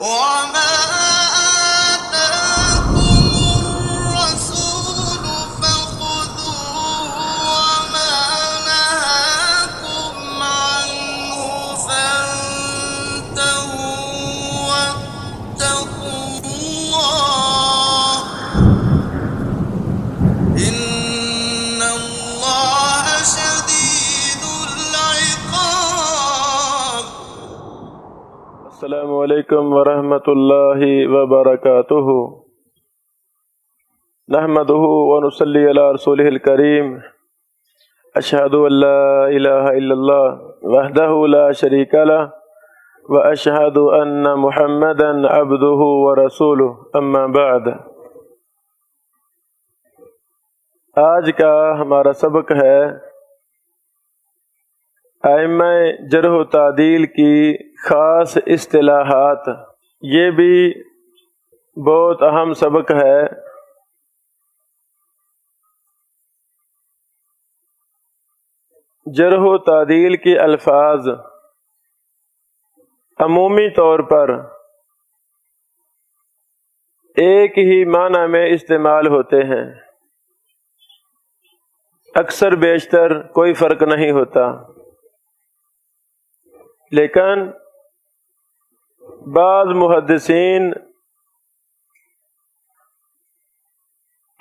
وما آتاكم الرسول فخذوه وما نهاكم عنه فانتهوا واتقوا الله إن الله شديد العقاب. السلام علیکم ورحمۃ اللہ وبرکاتہ. نحمده ونصلی علی رسولہ الکریم. اشہد ان لا الہ الا اللہ وحدہ لا شریک لہ واشہد ان محمدا عبدہ ورسولہ. اما بعد. آج کا ہمارا سبق ہے ائمہ جرح و تعدیل کی خاص اصطلاحات. یہ بھی بہت اہم سبق ہے. جرح و تعدیل کے الفاظ عمومی طور پر ایک ہی معنی میں استعمال ہوتے ہیں. اکثر بیشتر کوئی فرق نہیں ہوتا، لیکن بعض محدثین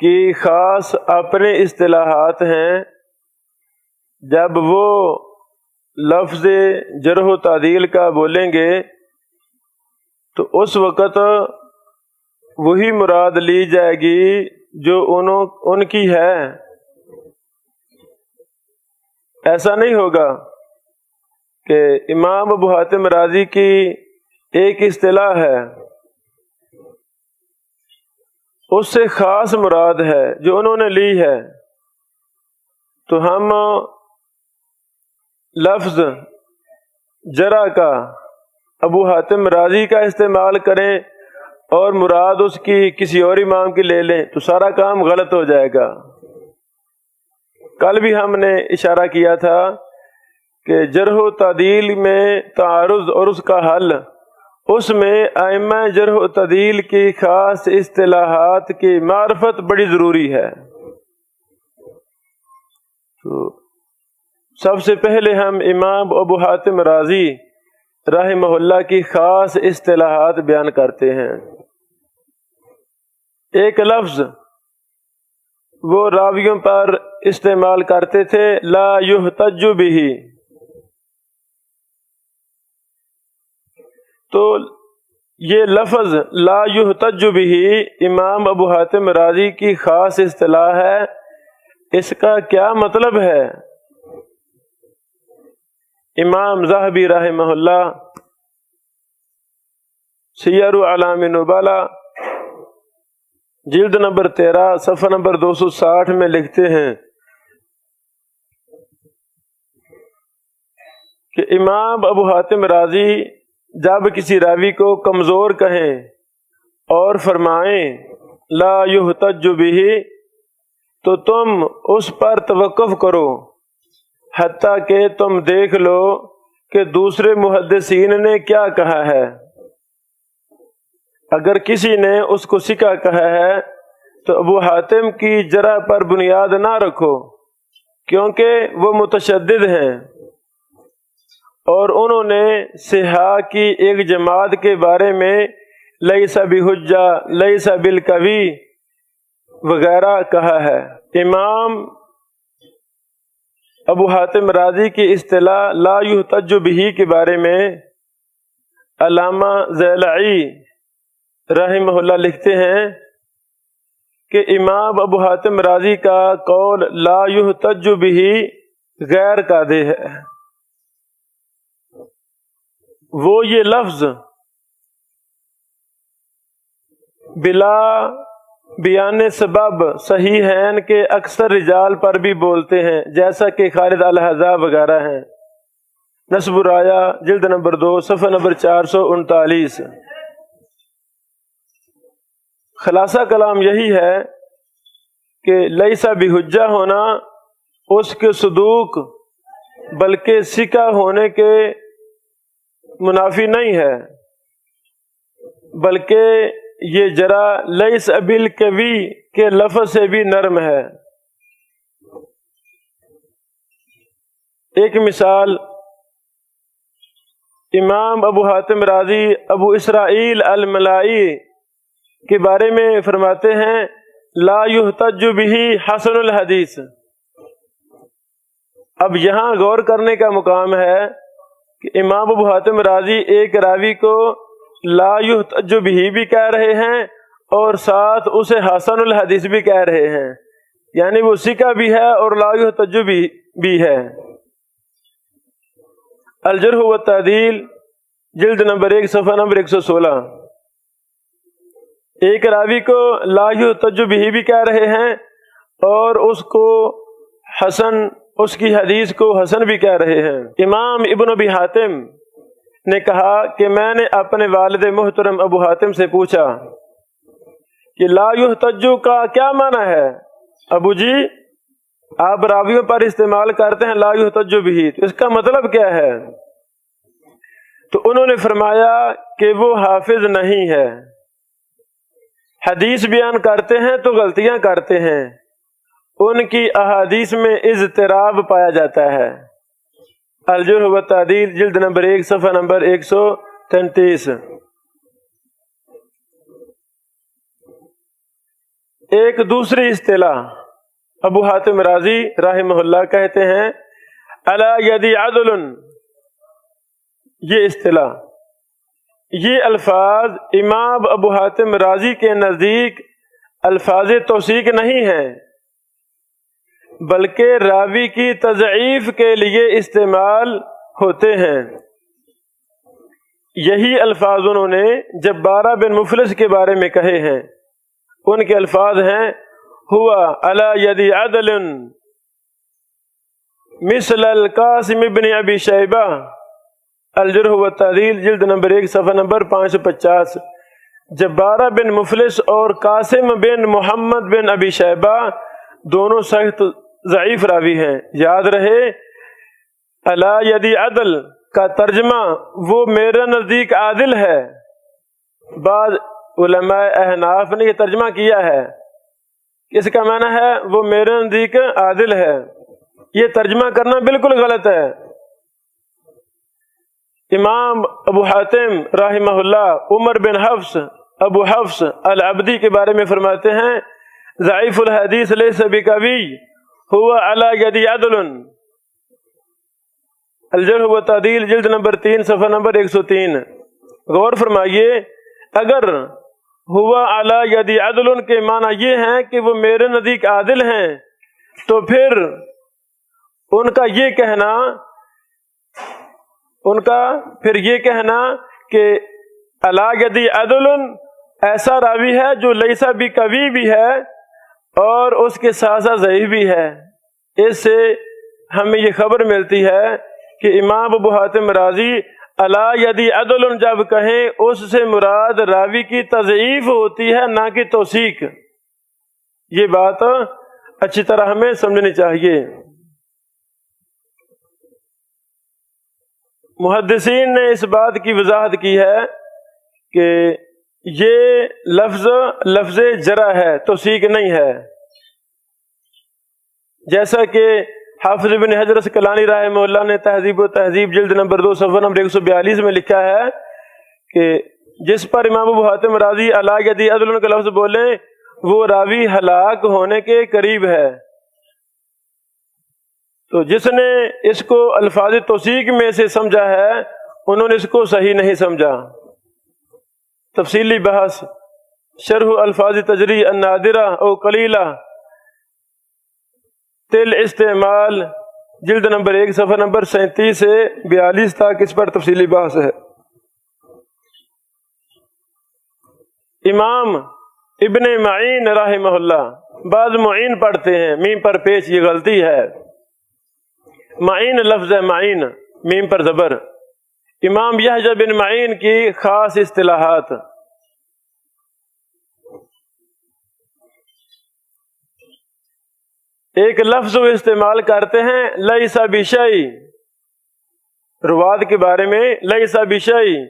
کی خاص اپنے اصطلاحات ہیں. جب وہ لفظ جرح و تعدیل کا بولیں گے تو اس وقت وہی مراد لی جائے گی جو ان کی ہے. ایسا نہیں ہوگا کہ امام ابو حاتم رازی کی ایک اصطلاح ہے، اس سے خاص مراد ہے جو انہوں نے لی ہے، تو ہم لفظ جرح کا ابو حاتم رازی کا استعمال کریں اور مراد اس کی کسی اور امام کی لے لیں تو سارا کام غلط ہو جائے گا. کل بھی ہم نے اشارہ کیا تھا کہ جرح و تعدیل میں تعارض اور اس کا حل، اس میں ائمہ جرح و تعدیل کی خاص اصطلاحات کی معرفت بڑی ضروری ہے. تو سب سے پہلے ہم امام ابو حاتم رازی رحمہ اللہ کی خاص اصطلاحات بیان کرتے ہیں. ایک لفظ وہ راویوں پر استعمال کرتے تھے، لا یحتج بہ. تو یہ لفظ لا یحتج بہ امام ابو حاتم رازی کی خاص اصطلاح ہے. اس کا کیا مطلب ہے؟ امام ذہبی رحمہ اللہ سیر اعلام نبلا جلد نمبر 13 صفحہ نمبر 260 میں لکھتے ہیں کہ امام ابو حاتم رازی جب کسی راوی کو کمزور کہیں اور فرمائیں لا یحتج بہ تو تم اس پر توقف کرو حتیٰ کہ تم دیکھ لو کہ دوسرے محدثین نے کیا کہا ہے. اگر کسی نے اس کو سکہ کہا ہے تو ابو حاتم کی جرح پر بنیاد نہ رکھو، کیونکہ وہ متشدد ہیں اور انہوں نے صحاح کی ایک جماعت کے بارے میں لیس بحجہ لیس بالقوی وغیرہ کہا ہے. امام ابو حاتم رازی کی اصطلاح لا یحتج بہ کے بارے میں علامہ ضیلعی رحمہ اللہ لکھتے ہیں کہ امام ابو حاتم رازی کا قول لا یحتج بہ غیر قاطع ہے. وہ یہ لفظ بلا بیان سبب صحیحین کے اکثر رجال پر بھی بولتے ہیں، جیسا کہ خالد الحذا وغیرہ ہیں. نصب الرایا جلد نمبر 2 صفحہ نمبر 439. خلاصہ کلام یہی ہے کہ لیسا بحجہ ہونا اس کے صدوق بلکہ ثقہ ہونے کے منافی نہیں ہے. بلکہ یہ جرا لیس بالقوی کے لفظ سے بھی نرم ہے۔ ایک مثال امام ابو حاتم رازی ابو اسرائیل الملائی کے بارے میں فرماتے ہیں لا یحتج بہ حسن الحدیث۔ اب یہاں غور کرنے کا مقام ہے کہ امام ابو حاتم رازی ایک راوی کو لا یحتج بہ بھی کہہ رہے ہیں اور ساتھ اسے حسن الحدیث بھی کہہ رہے ہیں، یعنی وہ ثقہ بھی ہے اور لا یحتج بھی ہے۔ الجرح والتعدیل جلد نمبر 1 صفحہ نمبر 116۔ ایک راوی کو لا یحتج بہ بھی کہہ رہے ہیں اور اس کو حسن، اس کی حدیث کو حسن بھی کہہ رہے ہیں۔ امام ابن ابی حاتم نے کہا کہ میں نے اپنے والد محترم ابو حاتم سے پوچھا کہ لا یحتج کا کیا معنی ہے؟ ابو جی آپ راویوں پر استعمال کرتے ہیں لا یحتج بہ، تو اس کا مطلب کیا ہے؟ تو انہوں نے فرمایا کہ وہ حافظ نہیں ہے، حدیث بیان کرتے ہیں تو غلطیاں کرتے ہیں، ان کی احادیث میں اضطراب پایا جاتا ہے۔ الجرح والتعدیل جلد نمبر 1 صفحہ نمبر 133۔ ایک دوسری اصطلاح ابو حاتم رازی رحمہ اللہ کہتے ہیں علی یدی عدل، یہ اصطلاح، یہ الفاظ امام ابو حاتم رازی کے نزدیک الفاظ توثیق نہیں ہیں، بلکہ راوی کی تضعیف کے لیے استعمال ہوتے ہیں۔ یہی الفاظ انہوں نے جبارہ بن مفلس کے بارے میں کہے ہیں، ان کے الفاظ ہیں ہوا علی ید عدل مثل القاسم بن ابی شیبہ، الجرح والتعدیل جلد نمبر 1 صفحہ نمبر 550۔ جبارہ بن مفلس اور قاسم بن محمد بن ابی شیبہ دونوں سخت ضعیف راوی ہیں۔ یاد رہے علی ید عدل کا ترجمہ وہ میرے نزدیک عادل ہے۔ بعض علماء احناف نے یہ ترجمہ کیا ہے، اس کا معنی ہے وہ میرے نزدیک عادل ہے۔ یہ ترجمہ کرنا بالکل غلط ہے۔ امام ابو حاتم رحمہ اللہ عمر بن حفص ابو حفص العبدی کے بارے میں فرماتے ہیں ضعیف الحدیث لیس بقوی هو علی ید عدل، الجرح والتعدیل جلد نمبر 3 صفحہ نمبر 103۔ غور فرمائیے، اگر ہوا علی ید عدل کے معنی یہ ہیں کہ وہ میرے نزدیک عادل ہیں، تو پھر ان کا یہ کہنا کہ علی ید عدل ایسا راوی ہے جو لیسا بقوی بھی ہے اور اس کے ساتھ ساتھ ضعیف بھی ہے۔ اس سے ہمیں یہ خبر ملتی ہے کہ امام ابو حاتم رازی علی ید عدل جب کہیں اس سے مراد راوی کی تضعیف ہوتی ہے، نہ کہ توثیق۔ یہ بات اچھی طرح ہمیں سمجھنی چاہیے۔ محدثین نے اس بات کی وضاحت کی ہے کہ یہ لفظ جرح ہے، توثیق نہیں ہے، جیسا کہ حافظ ابن حجر اسقلانی رحمہ اللہ نے تہذیب و تہذیب جلد نمبر 2 صفحہ نمبر 142 میں لکھا ہے کہ جس پر امام ابو حاتم رازی علی ید عدل کا لفظ بولیں وہ راوی ہلاک ہونے کے قریب ہے۔ تو جس نے اس کو الفاظ توثیق میں سے سمجھا ہے انہوں نے اس کو صحیح نہیں سمجھا۔ تفصیلی بحث شرح الفاظ تجری النادرہ او قلیلہ تل استعمال جلد نمبر 1 صفحہ نمبر 37 سے 42 تک اس پر تفصیلی بحث ہے۔ امام ابن معین رحمہ اللہ، بعض معین پڑھتے ہیں میم پر پیش، یہ غلطی ہے۔ معین لفظ ہے، معین میم پر زبر۔ امام یحییٰ بن معین کی خاص اصطلاحات۔ ایک لفظ وہ استعمال کرتے ہیں لیس بشیء، رواد کے بارے میں لیس بشیء،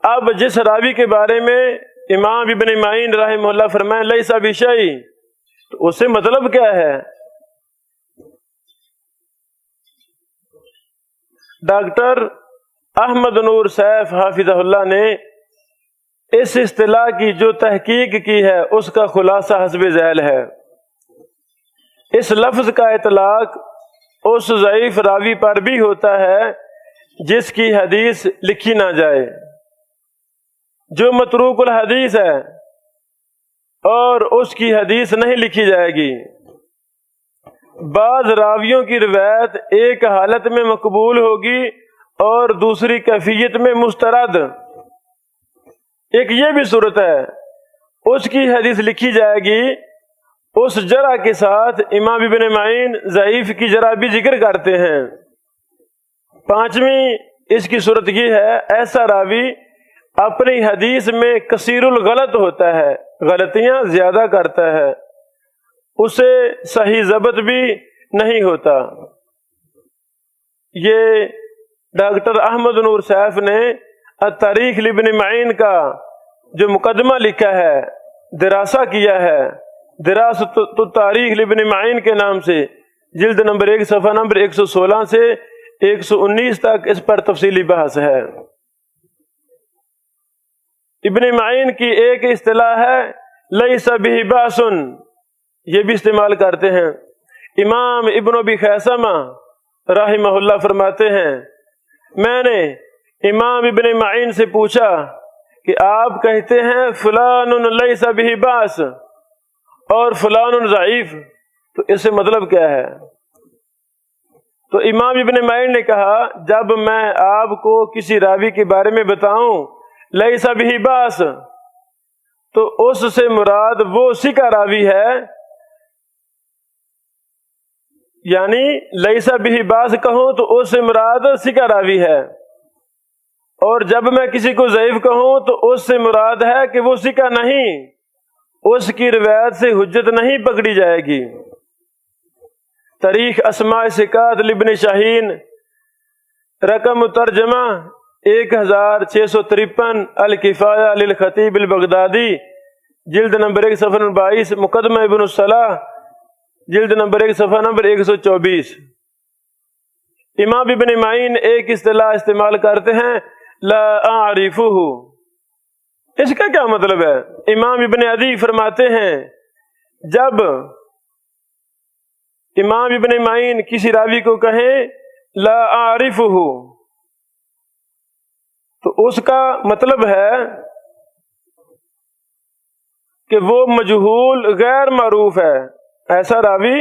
اب جس راوی کے بارے میں امام ابن معین رحمہ اللہ فرمائیں لیس بشیء، تو اس سے مطلب کیا ہے؟ ڈاکٹر احمد نور سیف حافظہ اللہ نے اس اصطلاح کی جو تحقیق کی ہے اس کا خلاصہ حسب ذیل ہے۔ اس لفظ کا اطلاق اس ضعیف راوی پر بھی ہوتا ہے جس کی حدیث لکھی نہ جائے، جو متروک الحدیث ہے اور اس کی حدیث نہیں لکھی جائے گی۔ بعض راویوں کی روایت ایک حالت میں مقبول ہوگی اور دوسری کیفیت میں مسترد۔ ایک یہ بھی صورت ہے، اس کی حدیث لکھی جائے گی، اس جرح کے ساتھ امام ابن معین ضعیف کی جرح بھی ذکر کرتے ہیں۔ پانچویں اس کی صورت یہ ہے، ایسا راوی اپنی حدیث میں کثیر الغلط ہوتا ہے، غلطیاں زیادہ کرتا ہے، اسے صحیح ضبط بھی نہیں ہوتا۔ یہ ڈاکٹر احمد نور سیف نے التاریخ لابن معین کا جو مقدمہ لکھا ہے، دراسہ کیا ہے، دراست التاریخ لابن معین کے نام سے، جلد نمبر 1 صفحہ نمبر 116 سے 119 تک اس پر تفصیلی بحث ہے۔ ابن معین کی ایک اصطلاح ہے لیس بہ باس، یہ بھی استعمال کرتے ہیں۔ امام ابن ابی خیثمہ رحمہ اللہ فرماتے ہیں، میں نے امام ابن معین سے پوچھا کہ آپ کہتے ہیں فلان لیس بہ باس اور فلان ضعیف، تو اس سے مطلب کیا ہے؟ تو امام ابن معین نے کہا، جب میں آپ کو کسی راوی کے بارے میں بتاؤں لیس بہ باس، تو اس سے مراد وہ ثقہ راوی ہے، یعنی لیس بہ باس کہوں تو اس سے مراد ثقہ راوی ہے، اور جب میں کسی کو ضعیف کہوں تو اس سے مراد ہے کہ وہ ثقہ نہیں، اس کی روایت سے حجت نہیں پکڑی جائے گی۔ تاریخ اسماء ثقات لابن شاہین، رقم ترجمہ 1653، الکفایہ للخطیب البغدادی، جلد نمبر 1 صفحہ نمبر 22، مقدمہ ابن الصلاح، جلد نمبر 1 صفحہ نمبر 124۔ امام ابن معین ایک اصطلاح استعمال کرتے ہیں لا اعرفہ، اس کا کیا مطلب ہے؟ امام ابن عدی فرماتے ہیں، جب امام ابن معین کسی راوی کو کہیں لا اعرفہ، تو اس کا مطلب ہے کہ وہ مجہول غیر معروف ہے، ایسا راوی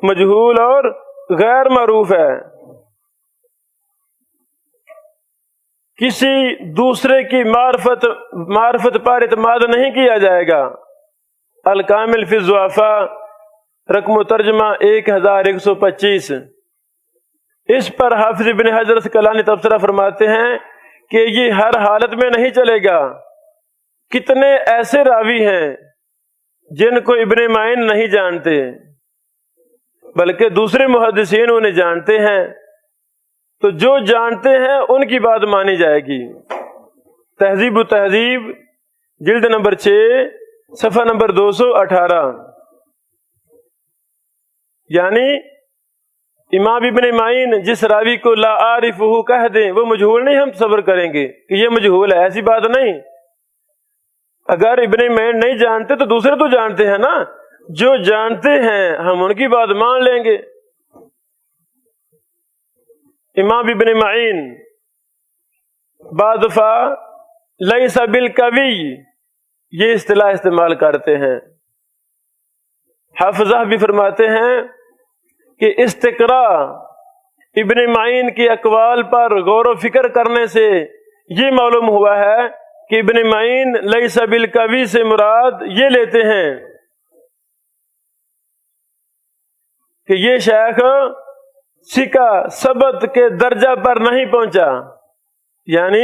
مجہول اور غیر معروف ہے، کسی دوسرے کی معرفت پر اعتماد نہیں کیا جائے گا۔ الکامل فی الضعفاء، رقم ترجمہ 1125۔ اس پر حافظ ابن حجر اسقلانی تبصرہ فرماتے ہیں کہ یہ ہر حالت میں نہیں چلے گا۔ کتنے ایسے راوی ہیں جن کو ابن معین نہیں جانتے، بلکہ دوسرے محدثین انہیں جانتے ہیں، تو جو جانتے ہیں ان کی بات مانی جائے گی۔ تہذیب و تہذیب، جلد نمبر 6 صفحہ نمبر 218۔ یعنی امام ابن معین جس راوی کو لا عارفہ کہہ دیں وہ مجہول نہیں، ہم صبر کریں گے کہ یہ مجہول ہے، ایسی بات نہیں۔ اگر ابن معین نہیں جانتے تو دوسرے تو جانتے ہیں نا، جو جانتے ہیں ہم ان کی بات مان لیں گے۔ امام ابن معین بعض دفعہ لیس بالقوی یہ اصطلاح استعمال کرتے ہیں۔ حافظہ بھی فرماتے ہیں کہ استقراء ابن معین کے اقوال پر غور و فکر کرنے سے یہ معلوم ہوا ہے کہ ابن معین لیس بالقوی سے مراد یہ لیتے ہیں کہ یہ شیخ ثقہ ثبت کے درجہ پر نہیں پہنچا، یعنی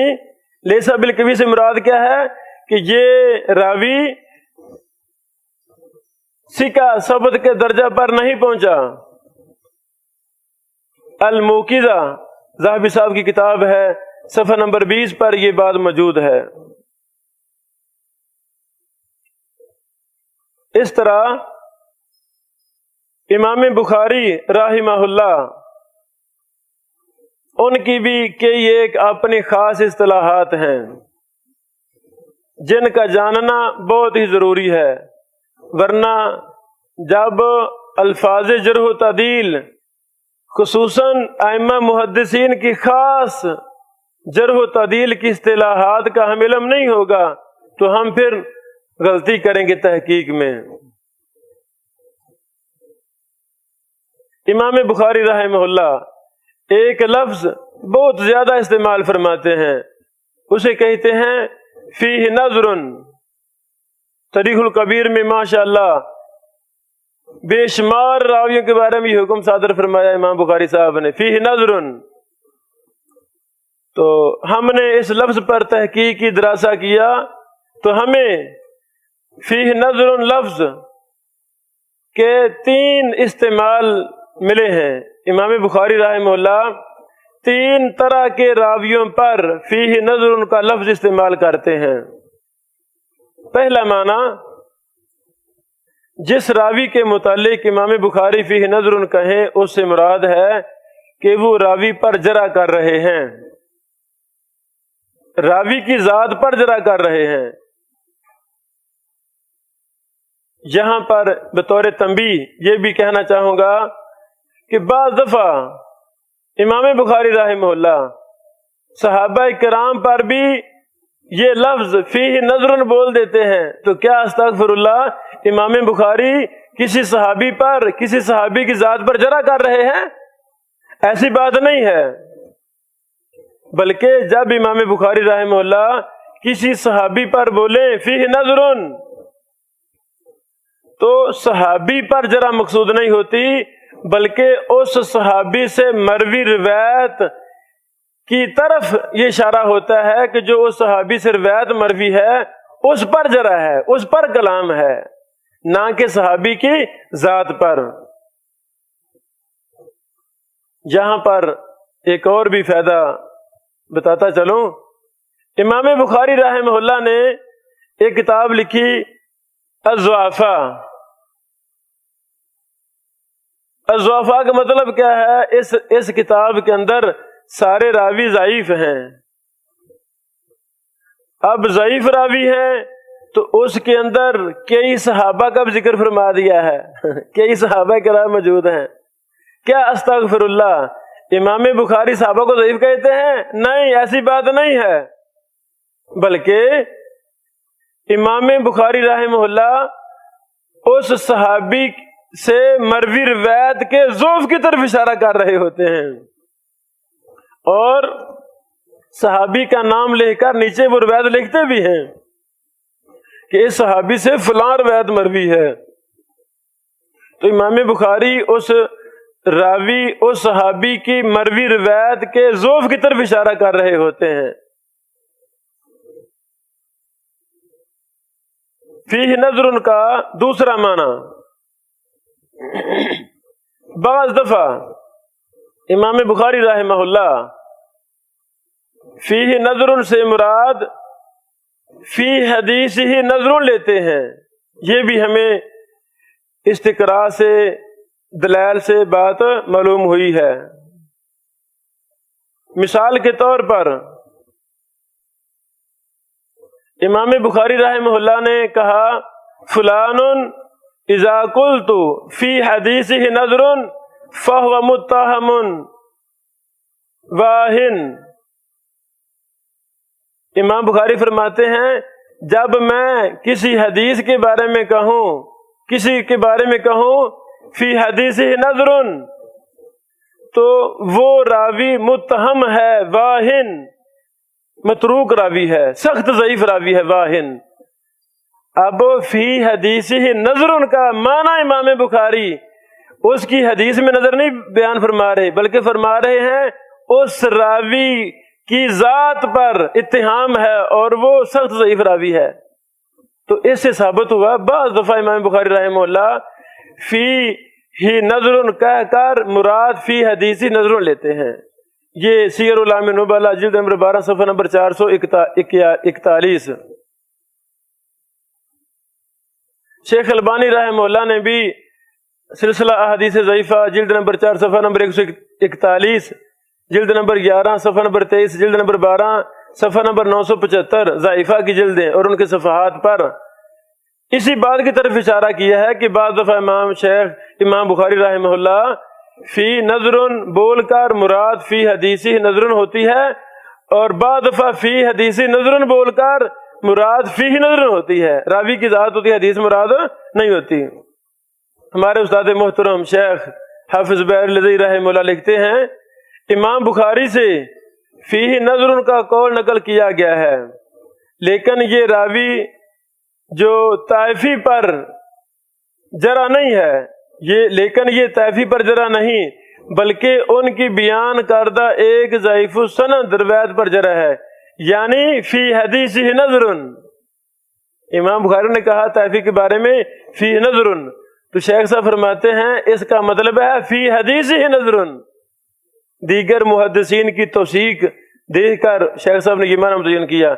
لیس بالقوی سے مراد کیا ہے کہ یہ راوی ثقہ ثبت کے درجہ پر نہیں پہنچا۔ الموقظہ ذہبی صاحب کی کتاب ہے، صفحہ نمبر 20 پر یہ بات موجود ہے۔ اس طرح امام بخاری رحمہ اللہ، ان کی بھی کئی ایک اپنی خاص اصطلاحات ہیں جن کا جاننا بہت ہی ضروری ہے، ورنہ جب الفاظ جرح و تعدیل خصوصاً ائمہ محدثین کی خاص جرح و تعدیل کی اصطلاحات کا ہم علم نہیں ہوگا تو ہم پھر غلطی کریں گے تحقیق میں۔ امام بخاری رحمہ اللہ ایک لفظ بہت زیادہ استعمال فرماتے ہیں، اسے کہتے ہیں فیہ نظر۔ تاریخ الکبیر میں ماشاءاللہ بے شمار راویوں کے بارے میں یہ حکم صادر فرمایا امام بخاری صاحب نے، فیہ نظر۔ تو ہم نے اس لفظ پر تحقیقی دراسہ کیا تو ہمیں فیہ نظر لفظ کے 3 استعمال ملے ہیں۔ امام بخاری رحمہ اللہ 3 طرح کے راویوں پر فیہ نظر کا لفظ استعمال کرتے ہیں۔ پہلا معنی، جس راوی کے متعلق امام بخاری فیہ نظر کہیں اس سے مراد ہے کہ وہ راوی پر جرح کر رہے ہیں، راوی کی ذات پر جرح کر رہے ہیں۔ یہاں پر بطور تنبیہ یہ بھی کہنا چاہوں گا کہ بعض دفعہ امام بخاری رحمہ اللہ صحابہ کرام پر بھی یہ لفظ فیہ نظر بول دیتے ہیں، تو کیا استغفر اللہ امام بخاری کسی صحابی پر، کسی صحابی کی ذات پر جرح کر رہے ہیں؟ ایسی بات نہیں ہے، بلکہ جب امام بخاری رحمہ اللہ کسی صحابی پر بولیں فیہ نظر تو صحابی پر جرح مقصود نہیں ہوتی، بلکہ اس صحابی سے مروی روایت کی طرف یہ اشارہ ہوتا ہے کہ جو اس صحابی سے روایت مروی ہے اس پر جرح ہے، اس پر کلام ہے، نہ کہ صحابی کی ذات پر۔ یہاں پر ایک اور بھی فائدہ بتاتا چلوں، امام بخاری رحمہ اللہ نے ایک کتاب لکھی الضعفاء۔ الضعفاء کا مطلب کیا ہے؟ اس کتاب کے اندر سارے راوی ضعیف ہیں۔ اب ضعیف راوی ہیں تو اس کے اندر کئی صحابہ کا بھی ذکر فرما دیا ہے، کئی صحابہ کرام موجود ہیں۔ کیا استغفر اللہ امام بخاری صحابہ کو ضعیف کہتے ہیں؟ نہیں، ایسی بات نہیں ہے، بلکہ امام بخاری رحمہ اللہ اس صحابی سے مروی روایت کے ضعف کی طرف اشارہ کر رہے ہوتے ہیں، اور صحابی کا نام لے کر نیچے وہ روایت لکھتے بھی ہیں کہ اس صحابی سے فلاں روایت مروی ہے۔ تو امام بخاری اس راوی، اس صحابی کی مروی روایت کے ضعف کی طرف اشارہ کر رہے ہوتے ہیں۔ فیہ نظر کا دوسرا معنی، بعض دفعہ امام بخاری رحمہ اللہ فیہ نظر سے مراد فی حدیث ہی نظر لیتے ہیں۔ یہ بھی ہمیں استقراء سے، دلائل سے بات معلوم ہوئی ہے۔ مثال کے طور پر امام بخاری رحمہ اللہ نے کہا فلان اذا قلت فی حدیثہ نظر فہو متہم واہن۔ امام بخاری فرماتے ہیں جب میں کسی حدیث کے بارے میں کہوں، کسی کے بارے میں کہوں فی حدیثہ نظر، تو وہ راوی متہم ہے، واہن، متروک راوی ہے، سخت ضعیف راوی ہے، واہن۔ اب فی حدیثہ نظر کا معنی امام بخاری اس کی حدیث میں نظر نہیں بیان فرما رہے، بلکہ فرما رہے ہیں اس راوی کی ذات پر اتہام ہے اور وہ سخت ضعیف راوی ہے۔ تو اس سے ثابت ہوا بعض دفعہ امام بخاری رحمہ اللہ فی ہی نظر کہہ کر مراد فی حدیثی نظر لیتے ہیں۔ یہ سیر اعلام نبلا جلد نمبر 12 صفحہ نمبر 441۔ شیخ البانی رحمہ اللہ نے بھی سلسلہ احادیث ضعیفہ جلد نمبر 4 صفحہ نمبر 141، جلد نمبر 11 صفحہ نمبر 23، جلد نمبر 12 صفحہ نمبر 975 ضعیفہ کی جلدیں اور ان کے صفحات پر اسی بات کی طرف اشارہ کیا ہے کہ بعض دفعہ امام بخاری رحمہ اللہ فی نظر بول کر مراد فی حدیثی نظر ہوتی ہے، اور بعض دفعہ فی حدیثی نظر بول کر مراد فی نظر ہوتی ہے، راوی کی ذات ہوتی ہے، حدیث مراد نہیں ہوتی۔ ہمارے استاد محترم شیخ حافظ بحر لذی رحمہ اللہ لکھتے ہیں امام بخاری سے فی نظر کا قول نقل کیا گیا ہے، لیکن یہ راوی جو طائفی پر جرا نہیں ہے، یہ طائفی پر جرا نہیں بلکہ ان کی بیان کردہ ایک ضعیف السند روایت پر جرا ہے، یعنی فی حدیث نظر۔ امام بخاری نے کہا طائفی کے بارے میں فی نظر، تو شیخ صاحب فرماتے ہیں اس کا مطلب ہے فی حدیث نظر۔ دیگر محدثین کی توثیق دیکھ کر شیخ صاحب نے یہ معنی متعین کیا۔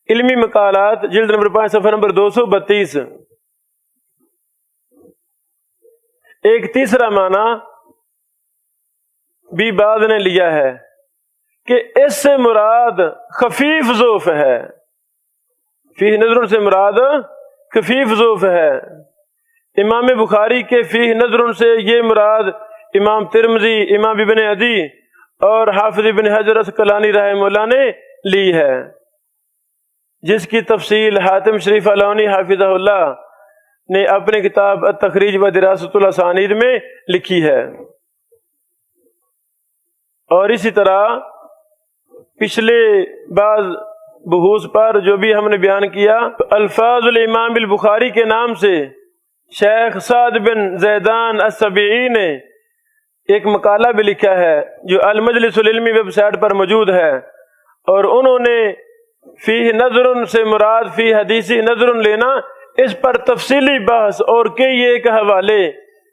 علمی مقالات جلد نمبر 5 صفحہ نمبر 232۔ ایک تیسرا معنی بھی بعض نے لیا ہے کہ اس سے مراد خفیف ضعف ہے، فی نظر سے مراد خفیف ضعف ہے۔ امام بخاری کے فی نظر سے یہ مراد امام ترمذی، امام ابن عدی اور حافظ ابن حجر عسقلانی رحمہ اللہ نے لی ہے، جس کی تفصیل حاتم شریف علونی حافظہ اللہ نے اپنی کتاب التخریج و دراست الاسانید میں لکھی ہے۔ اور اسی طرح پچھلے بعض بحوث پر جو بھی ہم نے بیان کیا، الفاظ الامام البخاری کے نام سے شیخ سعد بن زیدان السبیعی نے ایک مقالہ بھی لکھا ہے جو المجلس العلمی ویب سائٹ پر موجود ہے، اور انہوں نے فی نظر سے مراد فی حدیثی نظر لینا اس پر تفصیلی بحث اور کئی ایک حوالے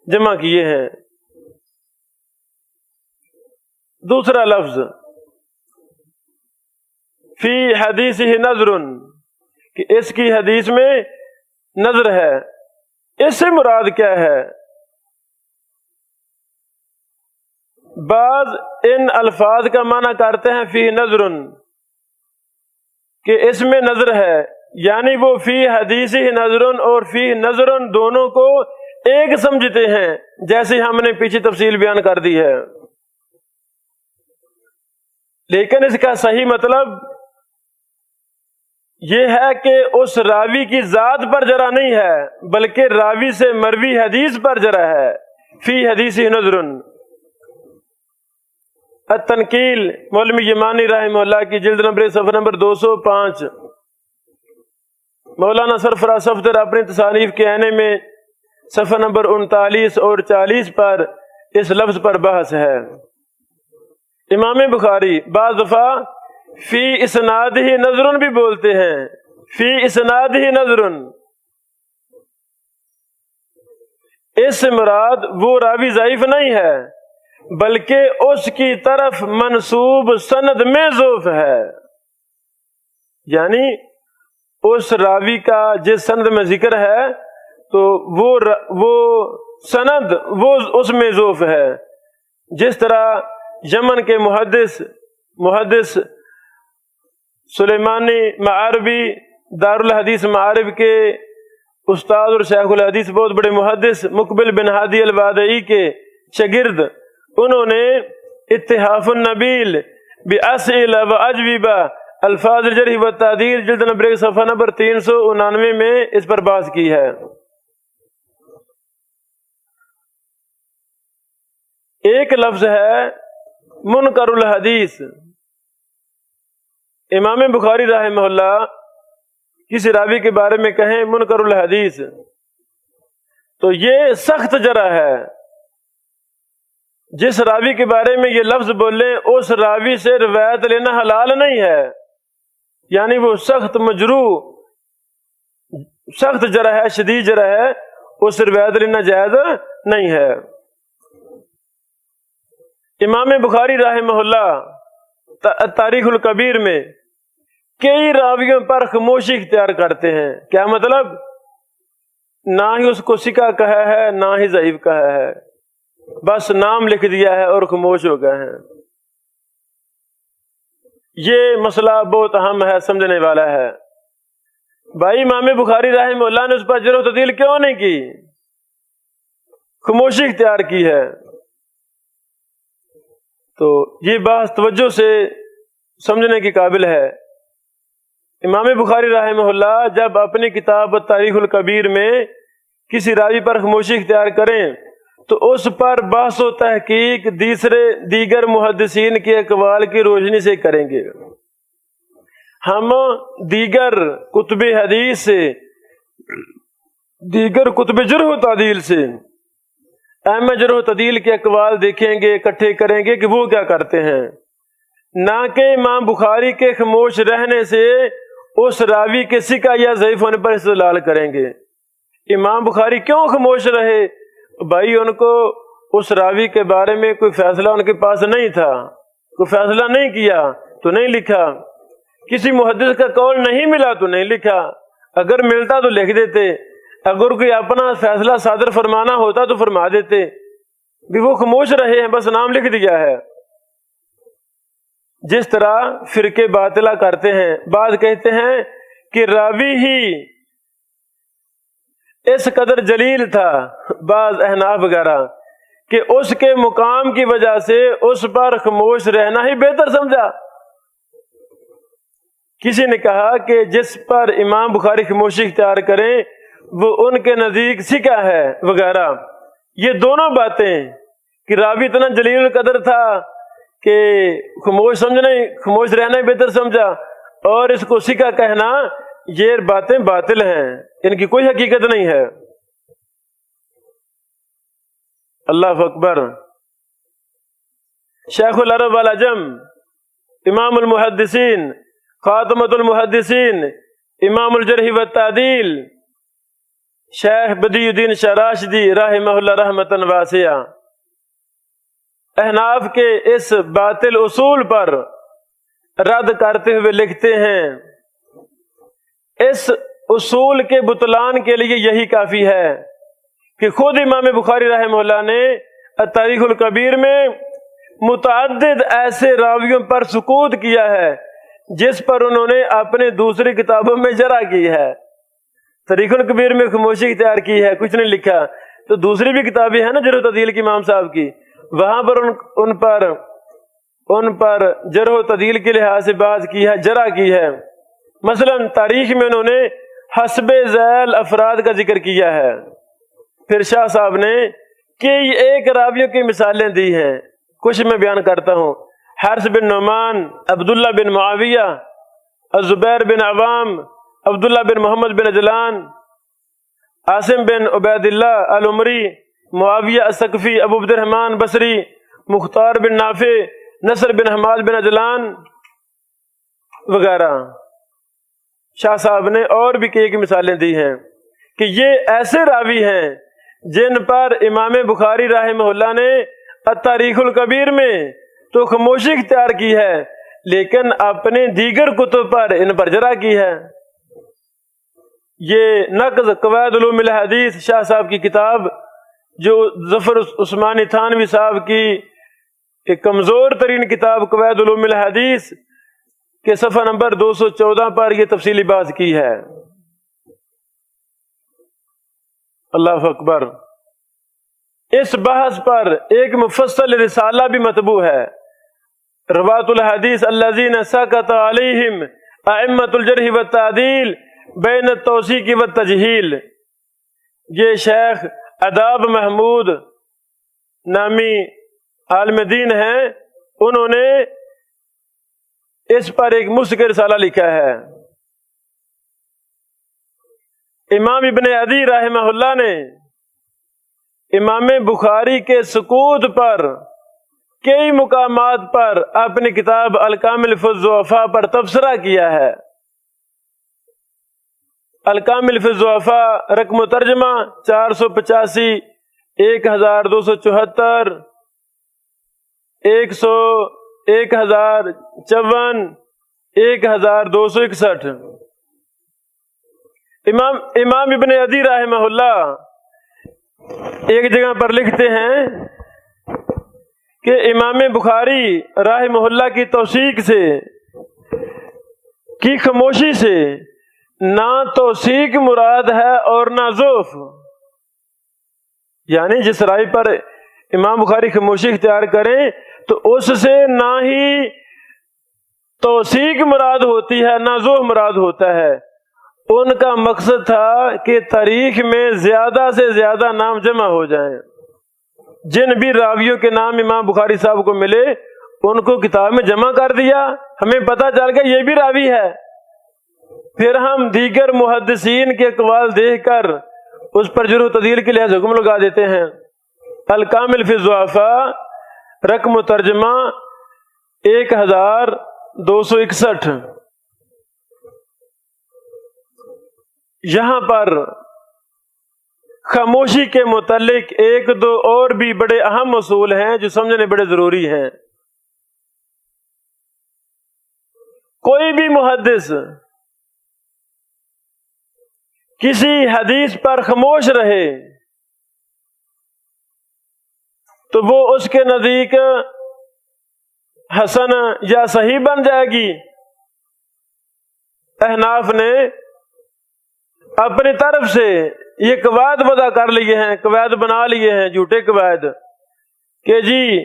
جمع کیے ہیں۔ دوسرا لفظ فی حدیثی نظر کہ اس کی حدیث میں نظر ہے، اس سے مراد کیا ہے؟ بعض ان الفاظ کا معنی کرتے ہیں فی نظر کہ اس میں نظر ہے، یعنی وہ فی حدیثی نظر اور فی نظر دونوں کو ایک سمجھتے ہیں، جیسے ہم نے پیچھے تفصیل بیان کر دی ہے۔ لیکن اس کا صحیح مطلب یہ ہے کہ اس راوی کی ذات پر جرا نہیں ہے بلکہ راوی سے مروی حدیث پر جرا ہے، فی حدیثی نظر۔ التنقیل مولوی یمانی رحمہ اللہ کی جلد نمبر صفحہ نمبر 205۔ مولانا سرفراز صفدر اپنی تصانیف کے آنے میں صفحہ نمبر 39 اور 40 پر اس لفظ پر بحث ہے۔ امام بخاری بعض دفعہ فی اسناد ہی نظر بھی بولتے ہیں، فی اسناد ہی نظر، اس سے مراد وہ راوی ضعیف نہیں ہے بلکہ اس کی طرف منسوب سند میں ضعف ہے، یعنی اس راوی کا جس سند میں ذکر ہے تو وہ سند وہ اس میں ضعف ہے۔ جس طرح یمن کے محدث سلیمانی معاربی دارالحدیث معارب کے استاد اور شیخ الحدیث بہت بڑے محدث مقبل بن ہادی الوادعی کے شاگرد، انہوں نے اتحاف النبیل بأسئلہ و اجوبہ الفاظ الجرح و التعدیل جلد نمبر صفحہ نمبر 399 میں اس پر بحث کی ہے۔ ایک لفظ ہے منکر الحدیث۔ امام بخاری رحمہ اللہ کسی راوی کے بارے میں کہیں منکر الحدیث تو یہ سخت جرح ہے، جس راوی کے بارے میں یہ لفظ بولیں اس راوی سے روایت لینا حلال نہیں ہے، یعنی وہ سخت مجروح، سخت جرح ہے، شدید جرح ہے، اس سے روایت لینا جائز نہیں ہے۔ امام بخاری رحمہ اللہ تاریخ الکبیر میں کئی راویوں پر خاموشی اختیار کرتے ہیں. کیا مطلب؟ نہ ہی اس کو ثقہ کہا ہے نہ ہی ضعیف کہا ہے، بس نام لکھ دیا ہے اور خاموش ہو گئے ہیں. یہ مسئلہ بہت اہم ہے، سمجھنے والا ہے. بھائی امام بخاری رحمہ اللہ نے اس پر جرح و تعدیل کیوں نہیں کی؟ خاموشی اختیار کی ہے. تو یہ بات توجہ سے سمجھنے کی قابل ہے. امام بخاری رحمہ اللہ جب اپنی کتاب تاریخ الکبیر میں کسی راوی پر خاموشی اختیار کریں تو اس پر بحث و تحقیق دیگر محدثین کے اقوال کی روشنی سے کریں گے. ہم دیگر کتب حدیث سے، دیگر کتب جرح و تعدیل سے اہم جرح و تعدیل کے اقوال دیکھیں گے، اکٹھے کریں گے کہ وہ کیا کرتے ہیں، نہ کہ امام بخاری کے خاموش رہنے سے اس راوی کے ثقہ یا ضعیف ہونے پر استدلال کریں گے. امام بخاری کیوں خاموش رہے؟ بھائی ان کو اس راوی کے بارے میں کوئی فیصلہ ان کے پاس نہیں تھا، کوئی فیصلہ نہیں کیا تو نہیں لکھا، کسی محدث کا قول نہیں ملا تو نہیں لکھا. اگر ملتا تو لکھ دیتے، اگر کوئی اپنا فیصلہ صادر فرمانا ہوتا تو فرما دیتے. بھی وہ خاموش رہے ہیں، بس نام لکھ دیا ہے. جس طرح فرقے باطلہ کرتے ہیں، بعض کہتے ہیں کہ راوی ہی اس قدر جلیل تھا، بعض احناف وغیرہ، کہ اس کے مقام کی وجہ سے اس پر خاموش رہنا ہی بہتر سمجھا. کسی نے کہا کہ جس پر امام بخاری خاموشی اختیار کریں وہ ان کے نزدیک ثقہ ہے وغیرہ. یہ دونوں باتیں کہ راوی اتنا جلیل القدر تھا کہ خاموش رہنا ہی بہتر سمجھا، اور اس کو ثقہ کہنا، یہ باتیں باطل ہیں، ان کی کوئی حقیقت نہیں ہے. اللہ اکبر. شیخ العرب والعجم، امام المحدثین، خاتمۃ المحدثین، امام الجرح والتعدیل، شیخ بدی الدین شاہ راشدی رحمہ اللہ رحمۃ واسعہ، احناف کے اس باطل اصول پر رد کرتے ہوئے لکھتے ہیں اس اصول کے بطلان کے لیے یہی کافی ہے کہ خود امام بخاری رحمہ اللہ نے تاریخ الکبیر میں متعدد ایسے راویوں پر سکوت کیا ہے جس پر انہوں نے اپنے دوسری کتابوں میں جرح کی ہے. تاریخ الکبیر میں خاموشی اختیار کی ہے، کچھ نہیں لکھا. تو دوسری بھی کتابیں ہیں نا جرح و تعدیل کی امام صاحب کی، وہاں پر ان پر جرح و تعدیل کے لحاظ سے بحث کی ہے، جرح کی ہے. مثلا تاریخ میں انہوں نے حسب ذیل افراد کا ذکر کیا ہے. پھر شاہ صاحب نے کئی ایک راویوں کی مثالیں دی ہیں، کچھ میں بیان کرتا ہوں. حارث بن نعمان، عبداللہ بن معاویہ، الزبیر بن عوام، عبداللہ بن محمد بن عجلان، عاصم بن عبید اللہ العمری، معاویہ الثقفی، ابو عبد الرحمن بصری، مختار بن نافع، نصر بن حماد بن عجلان وغیرہ. شاہ صاحب نے اور بھی کئی مثالیں دی ہیں کہ یہ ایسے راوی ہیں جن پر امام بخاری رحمہ اللہ نے تاریخ الکبیر میں تو خاموشی اختیار کی ہے، لیکن اپنے دیگر کتب پر ان پر جرح کی ہے. یہ نقض قواعد علوم الحدیث شاہ صاحب کی کتاب، جو ظفر عثمانی تھانوی صاحب کی ایک کمزور ترین کتاب قواعد علوم الحدیث کے صفحہ نمبر 214 پر یہ تفصیلی بات کی ہے. اللہ اکبر. اس بحث پر ایک مفصل رسالہ بھی مطبوع ہے، روات الحدیث الذین سکت علیہم ائمۃ الجرح والتعدیل بین التوثیق والتجہیل. یہ شیخ عداب محمود نامی عالم دین ہیں، انہوں نے اس پر ایک مستقل رسالہ لکھا ہے. امام ابن عدی رحمہ اللہ نے امام بخاری کے سکوت پر کئی مقامات پر اپنی کتاب الکامل فی الضعفاء پر تبصرہ کیا ہے. الکامل فی الضعفاء رقم ترجمہ 485، 1274، 1054 1261 امام ابن عدی رحمہ اللہ ایک جگہ پر لکھتے ہیں کہ امام بخاری رحمہ اللہ کی توثیق سے کی خاموشی سے نہ توثیق مراد ہے اور نہ ضعف، یعنی جس رائے پر امام بخاری خاموشی اختیار کریں تو اس سے نہ ہی توثیق مراد ہوتی ہے نہ ضعف مراد ہوتا ہے۔ ان کا مقصد تھا کہ تاریخ میں زیادہ سے زیادہ نام جمع ہو جائیں، جن بھی راویوں کے نام امام بخاری صاحب کو ملے ان کو کتاب میں جمع کر دیا، ہمیں پتہ چل گیا یہ بھی راوی ہے، پھر ہم دیگر محدثین کے اقوال دیکھ کر اس پر جرح و تعدیل کے لحاظ حکم لگا دیتے ہیں۔ الکامل فی الضعفاء رقم و ترجمہ 1261۔ یہاں پر خاموشی کے متعلق ایک دو اور بھی بڑے اہم اصول ہیں جو سمجھنے بڑے ضروری ہیں۔ کوئی بھی محدث کسی حدیث پر خاموش رہے تو وہ اس کے نزدیک حسن یا صحیح بن جائے گی۔ احناف نے اپنی طرف سے یہ قواعد وضع کر لیے ہیں، قواعد بنا لیے ہیں، جھوٹے قواعد، کہ جی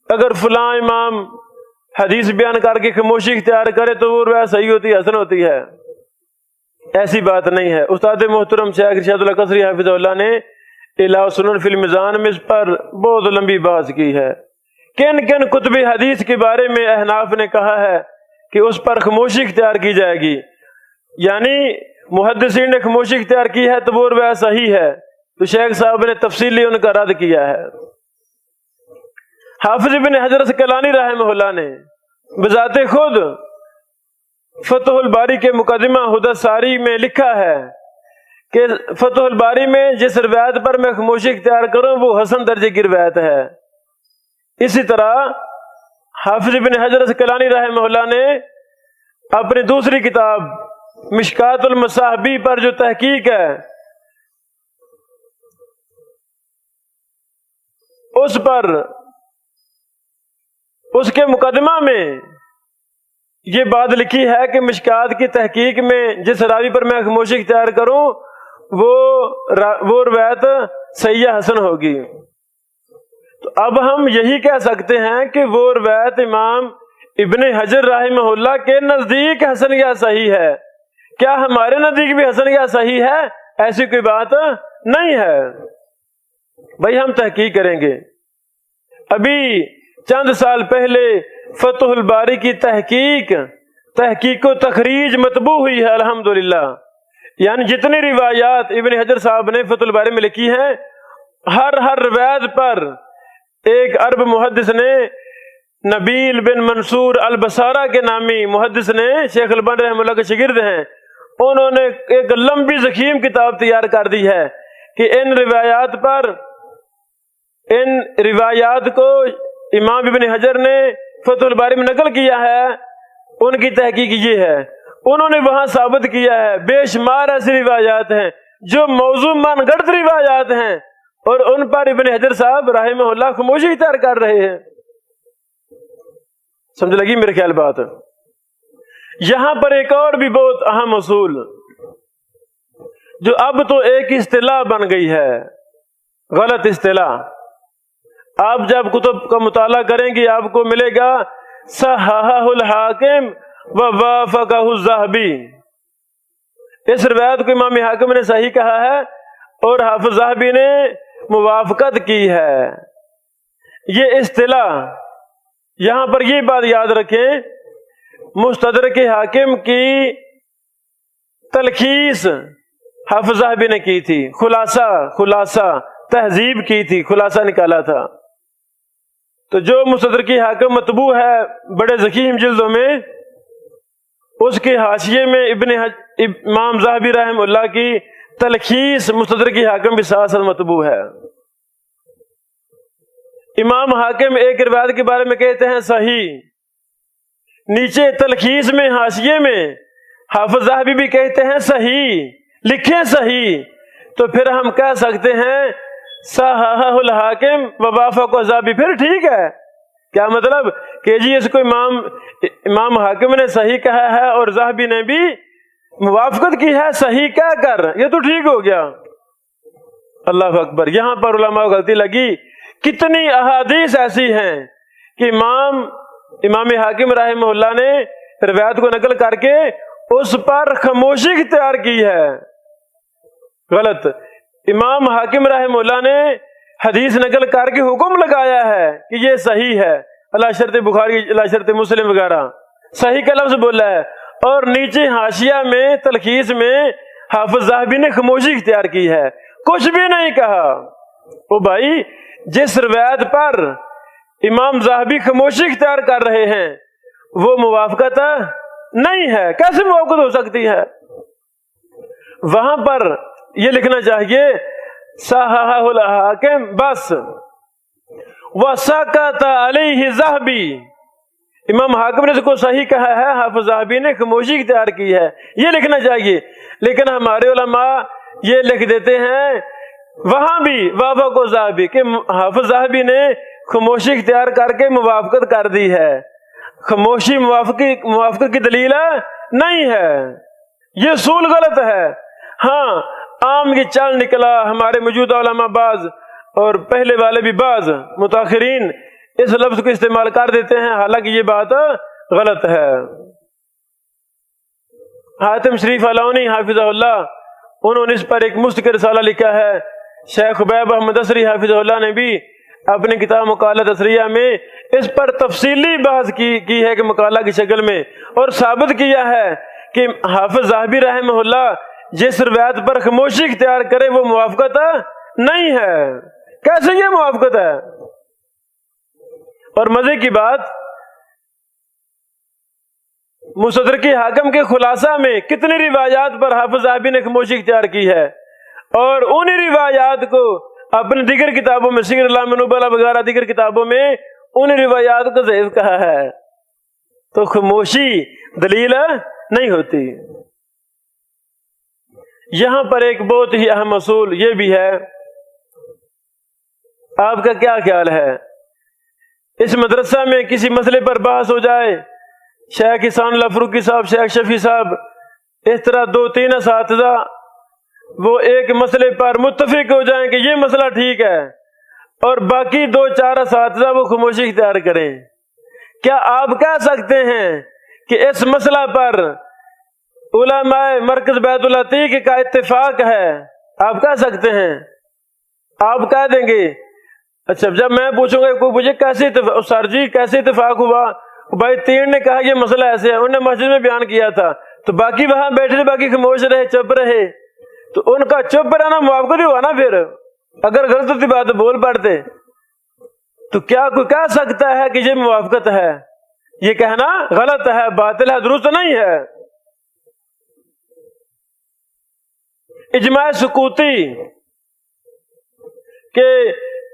اگر فلاں امام حدیث بیان کر کے خاموشی اختیار کرے تو وہ روایت صحیح ہوتی ہے، حسن ہوتی ہے۔ ایسی بات نہیں ہے۔ استاد محترم شیخ ارشاد اللہ قصری حافظ اللہ نے الہ سنن فی المیزان میں اس پر بہت لمبی بحث کی ہے۔ کن کن کتب حدیث کے بارے میں احناف نے کہا ہے کہ اس پر خاموشی اختیار کی جائے گی، یعنی محدثین نے خاموشی اختیار کی ہے تو وہ روایت صحیح ہے، تو شیخ صاحب نے تفصیلی ان کا رد کیا ہے۔ حافظ ابن حجر اسقلانی رحمہ اللہ نے بذات خود فتح الباری کے مقدمہ حدث ساری میں لکھا ہے کہ فتح الباری میں جس روایت پر میں خاموشی اختیار کروں وہ حسن درجے کی روایت ہے۔ اسی طرح حافظ ابن حجر اسقلانی رحمہ اللہ نے اپنی دوسری کتاب مشکات المصابیح پر جو تحقیق ہے اس پر اس کے مقدمہ میں یہ بات لکھی ہے کہ مشکات کی تحقیق میں جس راوی پر میں خاموشی اختیار کروں وہ روایت صحیح حسن ہوگی۔ تو اب ہم یہی کہہ سکتے ہیں کہ وہ روایت امام ابن حجر رحمہ اللہ کے نزدیک حسن یا صحیح ہے، کیا ہمارے نزدیک بھی حسن یا صحیح ہے؟ ایسی کوئی بات نہیں ہے بھائی، ہم تحقیق کریں گے۔ ابھی چند سال پہلے فتح الباری کی تحقیق و تخریج مطبوع ہوئی ہے الحمدللہ، یعنی جتنی روایات ابن حجر صاحب نے فتح الباری میں لکھی ہیں ہر روایت پر ایک عرب محدث نے، نبیل بن منصور البصارہ کے نامی محدث نے، شیخ البانی رحمہ اللہ کے شاگرد ہیں، انہوں نے ایک لمبی ضخیم کتاب تیار کر دی ہے کہ ان روایات کو امام ابن حجر نے فتح الباری میں نقل کیا ہے، ان کی تحقیق یہ ہے، انہوں نے وہاں ثابت کیا ہے بے شمار ایسی روایات ہیں جو موضوع من گھڑت روایات ہیں اور ان پر ابن حجر صاحب رحمہ اللہ خاموشی اختیار کر رہے ہیں۔ سمجھ لگی میرے خیال بات؟ یہاں پر ایک اور بھی بہت اہم اصول جو اب تو ایک اصطلاح بن گئی ہے، غلط اصطلاح۔ آپ جب کتب کا مطالعہ کریں گے آپ کو ملے گا صححہ الحاکم ووافقہ الذہبی، اس روایت کو امام حاکم نے صحیح کہا ہے اور حافظ ذہبی نے موافقت کی ہے۔ یہ اصطلاح، یہاں پر یہ بات یاد رکھیں، مستدرک حاکم کی تلخیص حافظ ذہبی نے کی تھی، خلاصہ تہذیب کی تھی، خلاصہ نکالا تھا۔ تو جو مستدرک حاکم مطبوع ہے بڑے ضخیم جلدوں میں، اس کے حاشیے میں امام ذہبی رحمہ اللہ کی تلخیص مستدرک حاکم بھی ساتھ ساتھ مطبوع ہے۔ امام حاکم ایک روایت کے بارے میں کہتے ہیں صحیح، نیچے تلخیص میں حاشیے میں حافظ ذہبی بھی کہتے ہیں صحیح، لکھیں صحیح، تو پھر ہم کہہ سکتے ہیں صححہ الحاکم ووافق الذہبی، پھر ٹھیک ہے۔ کیا مطلب کہ جی اس کو امام حاکم نے صحیح کہا ہے اور ذہبی نے بھی موافقت کی ہے صحیح کہہ کر، یہ تو ٹھیک ہو گیا۔ اللہ اکبر، یہاں پر علماء کو غلطی لگی۔ کتنی احادیث ایسی ہیں کہ امام حاکم رحمہ اللہ نے روایت کو نقل کر کے اس پر خاموشی اختیار کی ہے، غلط۔ امام حاکم رحمہ اللہ نے حدیث نقل کر کے حکم لگایا ہے کہ یہ صحیح ہے، علی شرط بخاری، علی شرط مسلم وغیرہ، صحیح کا لفظ بولا ہے، اور نیچے حاشیہ میں تلخیص میں حافظ ذہبی نے خاموشی اختیار کی ہے، کچھ بھی نہیں کہا۔ او بھائی، جس روایت پر امام ذہبی خاموشی اختیار کر رہے ہیں وہ موافقت نہیں ہے، کیسے موافقت ہو سکتی ہے؟ وہاں پر یہ لکھنا چاہیے صححہ الحاکم بس، وسکت علیہ ذہبی، امام حاکم نے اس کو صحیح کہا ہے، حافظ ذہبی نے خاموشی اختیار کی ہے، یہ لکھنا چاہیے۔ لیکن ہمارے علماء یہ لکھ دیتے ہیں وہاں بھی وافق الذہبی کہ حافظ ذہبی نے خاموشی اختیار کر کے موافقت کر دی ہے، خاموشی موافقت کی دلیل نہیں ہے، یہ اصول غلط ہے۔ ہاں، عام یہ چل نکلا، ہمارے موجودہ علماء بعض اور پہلے والے بھی بعض متاخرین اس لفظ کو استعمال کر دیتے ہیں، حالانکہ یہ بات غلط ہے۔ حاتم شریف علونی حافظہ اللہ، انہوں نے اس پر ایک مستقل رسالہ لکھا ہے۔ شیخ حبیب احمد اسری حافظہ اللہ نے بھی اپنی کتاب مقالہ اسریہ میں اس پر تفصیلی بحث کی ہے کہ مقالہ کی شکل میں، اور ثابت کیا ہے کہ حافظ ذہبی رحمہ اللہ جس روایت پر خاموشی اختیار کرے وہ موافقت نہیں ہے۔ کیسے یہ موافقت ہے؟ اور مزے کی بات، مستدرک حاکم کے خلاصہ میں کتنی روایات پر حافظ ذہبی نے خاموشی اختیار کی ہے، اور انہی روایات کو اپنے دیگر کتابوں میں سیر اعلام نبلاء وغیرہ دیگر کتابوں میں ان روایات کو ضعیف کہا ہے، تو خاموشی دلیل نہیں ہوتی۔ یہاں پر ایک بہت ہی اہم اصول یہ بھی ہے، آپ کا کیا خیال ہے؟ اس مدرسہ میں کسی مسئلے پر بحث ہو جائے، شیخ احسان اللہ فروقی صاحب، شیخ شفیع صاحب، اس طرح 2-3 اساتذہ وہ ایک مسئلے پر متفق ہو جائیں کہ یہ مسئلہ ٹھیک ہے، اور باقی 2-4 اساتذہ وہ خاموشی اختیار کریں، کیا آپ کہہ سکتے ہیں کہ اس مسئلہ پر علماء مرکز بیت العتیق کا اتفاق ہے؟ آپ کہہ سکتے ہیں؟ آپ کہہ دیں گے؟ اچھا، جب میں پوچھوں گا کوئی پوچھے کیسے اتفاق، سر جی کیسے اتفاق ہوا؟ بھائی 3 نے کہا یہ مسئلہ ایسے ہے، انہوں نے مسجد میں بیان کیا تھا، تو باقی وہاں بیٹھے تھے، باقی خاموش رہے، چپ رہے، تو ان کا چپ رہنا موافقت ہی ہوا نا۔ پھر اگر غلط ہوتی بات بول پڑتے تو کیا کوئی کہہ سکتا ہے کہ یہ موافقت ہے؟ یہ کہنا غلط ہے، باطل ہے، درست نہیں ہے۔ اجماع سکوتی کہ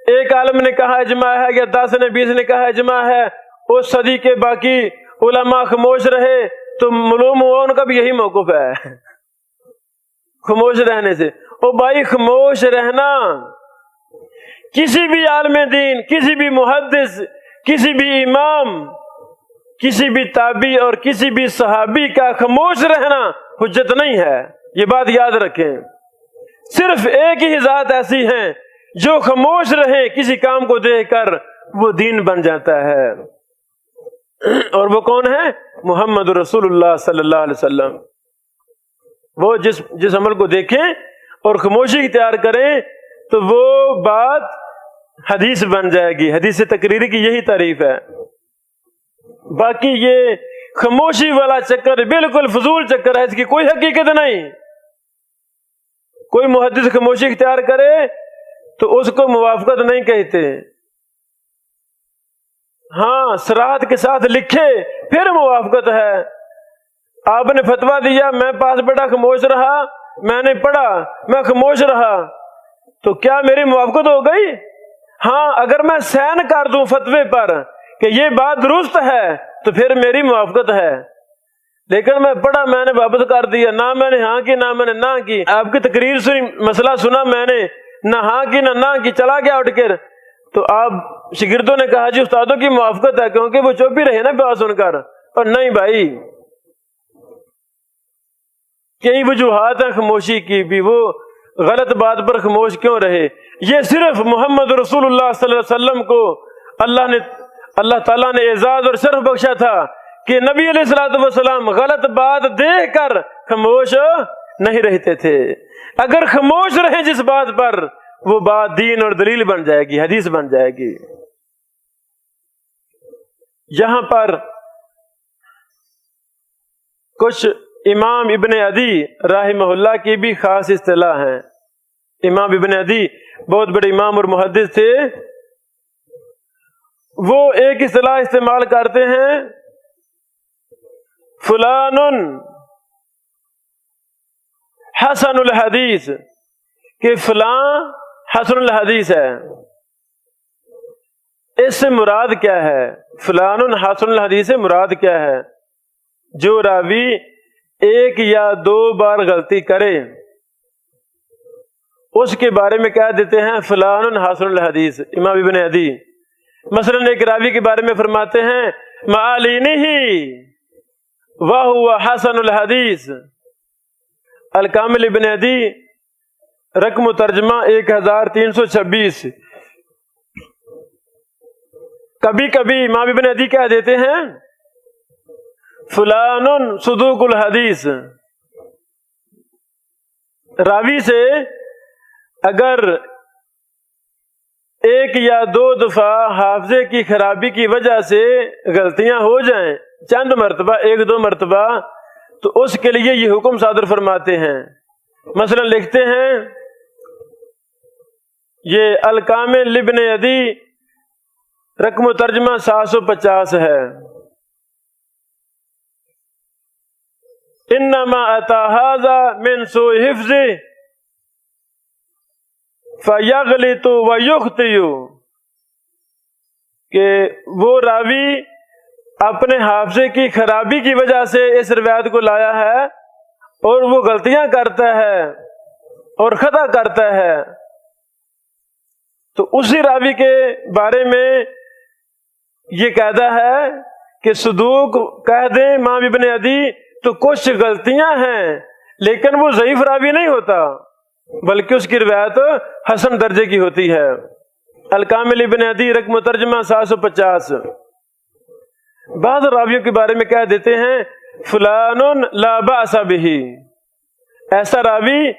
ایک عالم نے کہا اجماع ہے، یا 10 نے 20 نے کہا اجماع ہے، اس صدی کے باقی علماء خاموش رہے، تو معلوم ہوا ان کا بھی یہی موقف ہے، خاموش رہنے سے۔ او بھائی، خاموش رہنا کسی بھی عالم دین، کسی بھی محدث، کسی بھی امام، کسی بھی تابعی اور کسی بھی صحابی کا خاموش رہنا حجت نہیں ہے، یہ بات یاد رکھیں۔ صرف ایک ہی ذات ایسی ہیں جو خاموش رہے کسی کام کو دیکھ کر وہ دین بن جاتا ہے، اور وہ کون ہے؟ محمد رسول اللہ صلی اللہ علیہ وسلم۔ وہ جس عمل کو دیکھیں اور خاموشی اختیار کریں تو وہ بات حدیث بن جائے گی، حدیث تقریری کی یہی تعریف ہے۔ باقی یہ خاموشی والا چکر بالکل فضول چکر ہے، اس کی کوئی حقیقت نہیں۔ کوئی محدث خاموشی اختیار کرے تو اس کو موافقت نہیں کہتے، ہاں صراحت کے ساتھ لکھے پھر موافقت ہے۔ آپ نے فتویٰ دیا، میں پاس بیٹھا خاموش رہا، میں نے پڑھا، میں خاموش رہا، تو کیا میری موافقت ہو گئی؟ ہاں اگر میں سین کر دوں فتوے پر کہ یہ بات درست ہے تو پھر میری موافقت ہے، لیکن میں پڑھا، میں نے واپس کر دیا، نہ میں نے ہاں کی نہ میں نے نہ کی، آپ کی تقریر سنی، مسئلہ سنا، میں نے نہ ہاں کی نہ کی، چلا گیا اٹھ کر، تو آپ شاگردوں نے کہا جی استادوں کی موافقت ہے، کیونکہ وہ چپ ہی رہے نا بات سن کر، اور نہیں بھائی، کئی وجوہات ہیں خاموشی کی بھی، وہ غلط بات پر خاموش کیوں رہے؟ یہ صرف محمد رسول اللہ صلی اللہ علیہ وسلم کو اللہ تعالیٰ نے اعزاز اور شرف بخشا تھا کہ نبی علیہ الصلوۃ والسلام غلط بات دیکھ کر خاموش نہیں رہتے تھے۔ اگر خاموش رہیں جس بات پر، وہ بات دین اور دلیل بن جائے گی، حدیث بن جائے گی۔ یہاں پر کچھ امام ابن عدی رحمہ اللہ کی بھی خاص اصطلاح ہیں۔ امام ابن عدی بہت بڑے امام اور محدث تھے، وہ ایک اصطلاح استعمال کرتے ہیں، فلان حسن الحدیث، کہ فلاں حسن الحدیث ہے۔ اس سے مراد کیا ہے؟ فلان حسن الحدیث سے مراد کیا ہے؟ جو راوی ایک یا دو بار غلطی کرے اس کے بارے میں کہہ دیتے ہیں فلان حسن الحدیث۔ امام ابن عدی مثلا ایک راوی کے بارے میں فرماتے ہیں معالینہ وہو حسن الحدیث۔ الکامل ابن عدی رقم ترجمہ 1326۔ کبھی کبھی امام ابن عدی کہہ دیتے ہیں فلان صدوق الحدیث۔ راوی سے اگر ایک یا دو دفعہ حافظے کی خرابی کی وجہ سے غلطیاں ہو جائیں، چند مرتبہ، ایک دو مرتبہ، تو اس کے لیے یہ حکم صادر فرماتے ہیں۔ مثلا لکھتے ہیں، یہ الکامل ابن عدی رقم ترجمہ 750 ہے، انما اتی ھذا من سوء حفظہ فیغلط ویخطئ، کہ وہ راوی اپنے حافظے کی خرابی کی وجہ سے اس روایت کو لایا ہے اور وہ غلطیاں کرتا ہے اور خطا کرتا ہے، تو اسی راوی کے بارے میں یہ قاعدہ ہے کہ صدوق کہہ دیں امام ابن عدی تو کچھ غلطیاں ہیں، لیکن وہ ضعیف راوی نہیں ہوتا بلکہ اس کی روایت حسن درجے کی ہوتی ہے۔ الکامل ابن عدی رقم ترجمہ 750۔ بعض راویوں کے بارے میں کہہ دیتے ہیں فلان لا بأس بہ، ایسا راوی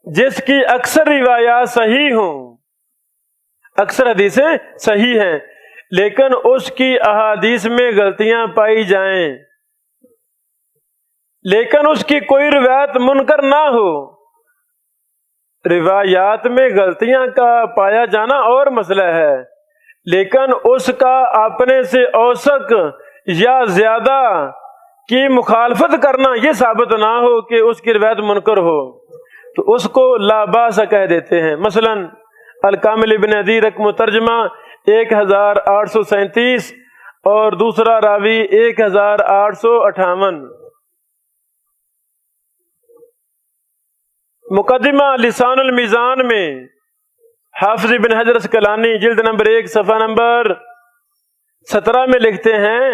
جس کی اکثر روایات صحیح ہوں، اکثر حدیثیں صحیح ہیں لیکن اس کی احادیث میں غلطیاں پائی جائیں، لیکن اس کی کوئی روایت منکر نہ ہو۔ روایات میں غلطیاں کا پایا جانا اور مسئلہ ہے، لیکن اس کا اپنے سے اوثق یا زیادہ کی مخالفت کرنا یہ ثابت نہ ہو کہ اس کی روایت منکر ہو، تو اس کو لا باس کہہ دیتے ہیں۔ مثلا الکامل ابن عدی رقم ترجمہ 1837 اور دوسرا راوی 1858۔ مقدمہ لسان المیزان میں حافظ ابن حجر اسقلانی جلد نمبر 1 صفحہ نمبر 17 میں لکھتے ہیں،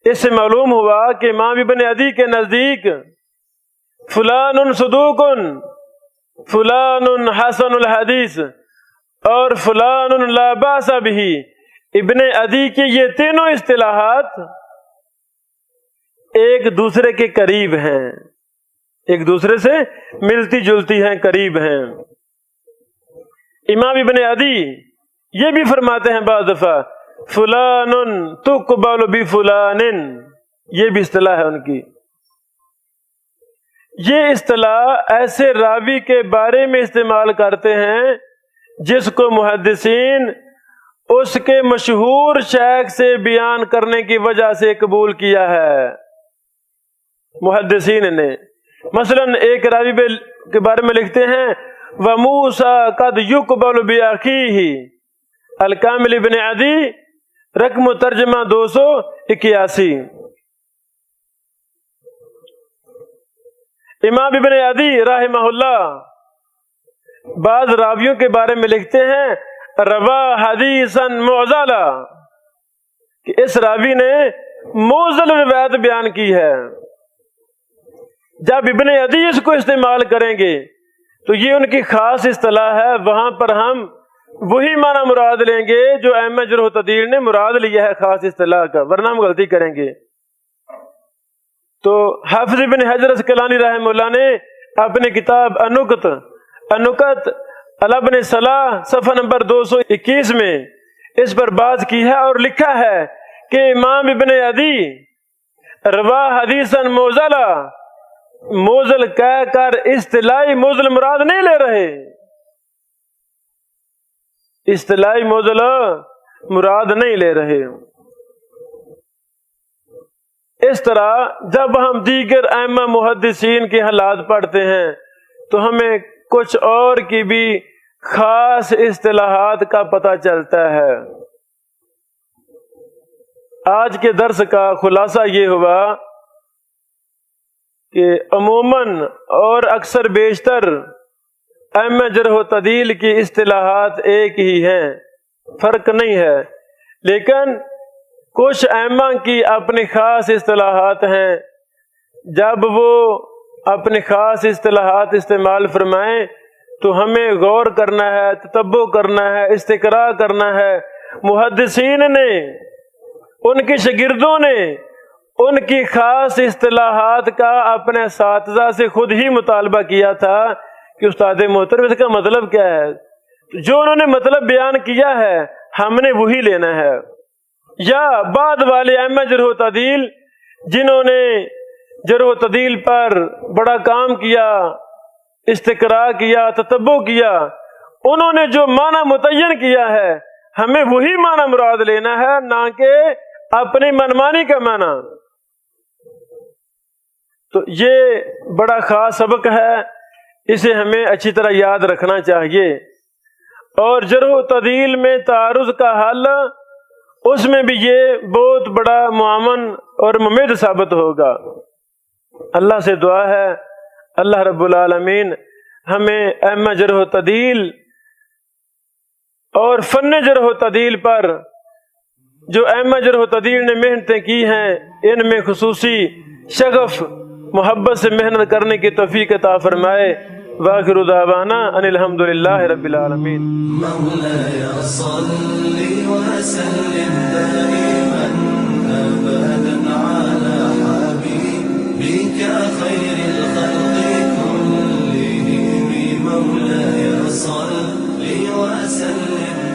اس سے معلوم ہوا کہ امام ابن عدی کے نزدیک فلان صدوق، فلان حسن الحدیث اور فلان لا باس بہ، ابن عدی کی یہ تینوں اصطلاحات ایک دوسرے کے قریب ہیں، ایک دوسرے سے ملتی جلتی ہیں، قریب ہیں۔ امام ابن عدی یہ بھی فرماتے ہیں بعض دفعہ فلان تقبل بفلان، یہ بھی اصطلاح ہے ان کی۔ یہ اصطلاح ایسے راوی کے بارے میں استعمال کرتے ہیں جس کو محدثین اس کے مشہور شیخ سے بیان کرنے کی وجہ سے قبول کیا ہے، محدثین نے۔ مثلا ایک راوی کے بارے میں لکھتے ہیں وَمُوسَى قَدْ يُقْبَلُ بِأَخِيهِ الکامل ابن عدی، رقم و ترجمہ 281۔ امام ابن عدی رحمہ اللہ بعض راویوں کے بارے میں لکھتے ہیں روا حدیثاً معضلا، کہ اس راوی نے معضل روایت بیان کی ہے۔ جب ابن عدی اس کو استعمال کریں گے تو یہ ان کی خاص اصطلاح ہے، وہاں پر ہم وہی معنی مراد لیں گے جو ائمہ جرح و تعدیل نے مراد لیا ہے خاص اصطلاح کا، ورنہ ہم غلطی کریں گے۔ تو حافظ ابن حجر عسقلانی رحمہ اللہ نے اپنی کتاب انکت علی ابن صلاح صفحہ نمبر 221 میں اس پر بات کی ہے اور لکھا ہے کہ امام ابن عدی روا حدیثاً معضلا، معضل کہہ کر اصطلاحی معضل مراد نہیں لے رہے، اصطلاحی معضل مراد نہیں لے رہے۔ اس طرح جب ہم دیگر ائمہ محدثین کے حالات پڑھتے ہیں تو ہمیں کچھ اور کی بھی خاص اصطلاحات کا پتہ چلتا ہے۔ آج کے درس کا خلاصہ یہ ہوا کہ عموماً اور اکثر بیشتر ائمہ جرح و تعدیل کی اصطلاحات ایک ہی ہیں، فرق نہیں ہے، لیکن کچھ ائمہ کی اپنی خاص اصطلاحات ہیں۔ جب وہ اپنی خاص اصطلاحات استعمال فرمائیں تو ہمیں غور کرنا ہے، تتبع کرنا ہے، استقراء کرنا ہے۔ محدثین نے، ان کے شاگردوں نے ان کی خاص اصطلاحات کا اپنے اساتذہ سے خود ہی مطالبہ کیا تھا کہ استاد محترم اس کا مطلب کیا ہے، جو انہوں نے مطلب بیان کیا ہے ہم نے وہی لینا ہے۔ یا بعد والے ائمہ جرح و تعدیل جنہوں نے جرح و تعدیل پر بڑا کام کیا، استقراء کیا، تتبع کیا، انہوں نے جو معنی متعین کیا ہے ہمیں وہی معنی مراد لینا ہے، نہ کہ اپنی منمانی کا معنی۔ تو یہ بڑا خاص سبق ہے، اسے ہمیں اچھی طرح یاد رکھنا چاہیے۔ اور جرح و تعدیل میں تعارض کا حل، اس میں بھی یہ بہت بڑا معاون اور ممد ثابت ہوگا۔ اللہ سے دعا ہے اللہ رب العالمین ہمیں ائمہ جرح و تعدیل اور فن جرح و تعدیل پر جو ائمہ جرح و تعدیل نے محنتیں کی ہیں ان میں خصوصی شغف محبت سے محنت کرنے کی توفیق عطا فرمائے۔ وآخر دعوانا ان الحمد للہ رب العالمین۔ مولاي صل وسلم دائما أبدا على حبيبك خير الخلق كلهم، مولاي صل وسلم